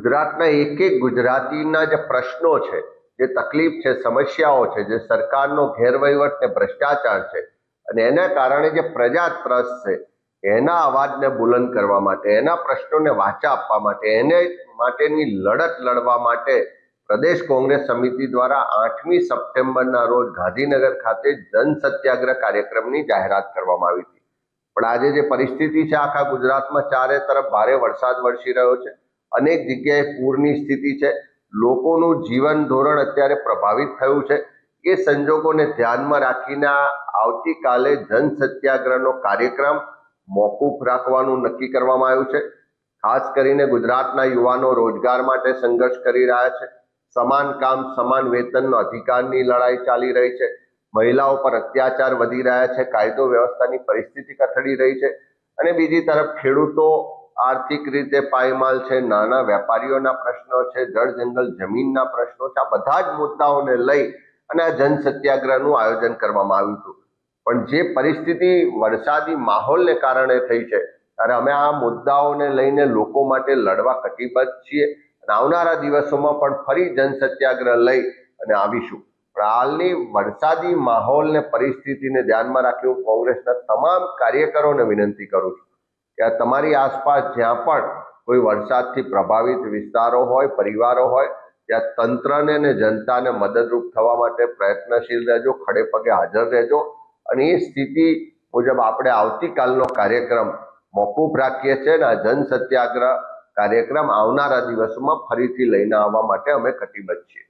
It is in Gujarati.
ગુજરાતના એક એક ગુજરાતીના જે પ્રશ્નો છે, જે તકલીફ છે, સમસ્યાઓ છે, જે સરકારનો ગેરવહીવટ ને ભ્રષ્ટાચાર છે અને એના કારણે જે પ્રજા ત્રસ્ત છે એના અવાજને બુલંદ કરવા માટે, એના પ્રશ્નોને વાચા આપવા માટે, એને માટેની લડત લડવા માટે પ્રદેશ કોંગ્રેસ સમિતિ દ્વારા 8મી સપ્ટેમ્બરના રોજ ગાંધીનગર ખાતે જન સત્યાગ્રહ કાર્યક્રમની જાહેરાત કરવામાં આવી હતી। પણ આજે જે પરિસ્થિતિ છે, આખા ગુજરાતમાં ચારે તરફ ભારે વરસાદ વરસી રહ્યો છે, અનેક જગ્યાએ પૂરની સ્થિતિ છે, લોકોનું જીવન ધોરણ અત્યારે પ્રભાવિત થયું છે। એ સંજોગોને ધ્યાનમાં રાખીને આવતીકાલે જન સત્યાગ્રહનો કાર્યક્રમ મોકૂફ રાખવાનું નક્કી કરવામાં આવ્યું છે। ખાસ કરીને ગુજરાતના યુવાનો રોજગાર માટે સંઘર્ષ કરી રહ્યા છે, સમાન કામ સમાન વેતનનો અધિકારની લડાઈ ચાલી રહી છે, મહિલાઓ પર અત્યાચાર વધી રહ્યા છે, કાયદો વ્યવસ્થાની પરિસ્થિતિ કથળી રહી છે અને બીજી તરફ ખેડૂતો આર્થિક રીતે પાયમાલ છે, નાના વેપારીઓના પ્રશ્નો છે, જળ જંગલ જમીનના પ્રશ્નો છે। આ બધા જ મુદ્દાઓને લઈ અને આ જન સત્યાગ્રહનું આયોજન કરવામાં આવ્યું હતું। પણ જે પરિસ્થિતિ વરસાદી માહોલને કારણે થઈ છે, ત્યારે અમે આ મુદ્દાઓને લઈને લોકો માટે લડવા કટિબદ્ધ છીએ અને આવનારા દિવસોમાં પણ ફરી જન સત્યાગ્રહ લઈ અને આવીશું। પણ હાલની વરસાદી માહોલને પરિસ્થિતિને ધ્યાનમાં રાખી હું કોંગ્રેસના તમામ કાર્યકરોને વિનંતી કરું છું કે તમારી આસપાસ જ્યાં પણ કોઈ વરસાદથી પ્રભાવિત વિસ્તારો હોય, પરિવારો હોય, ત્યાં તંત્રને અને જનતાને મદદરૂપ થવા માટે પ્રયત્નશીલ રહેજો, ખડે પગે હાજર રહેજો અને એ સ્થિતિ મુજબ આપણે આવતીકાલનો કાર્યક્રમ મોકૂફ રાખીએ છીએ અને આ જન સત્યાગ્રહ કાર્યક્રમ આવનારા દિવસોમાં ફરીથી લઈને આવવા માટે અમે કટિબદ્ધ છીએ।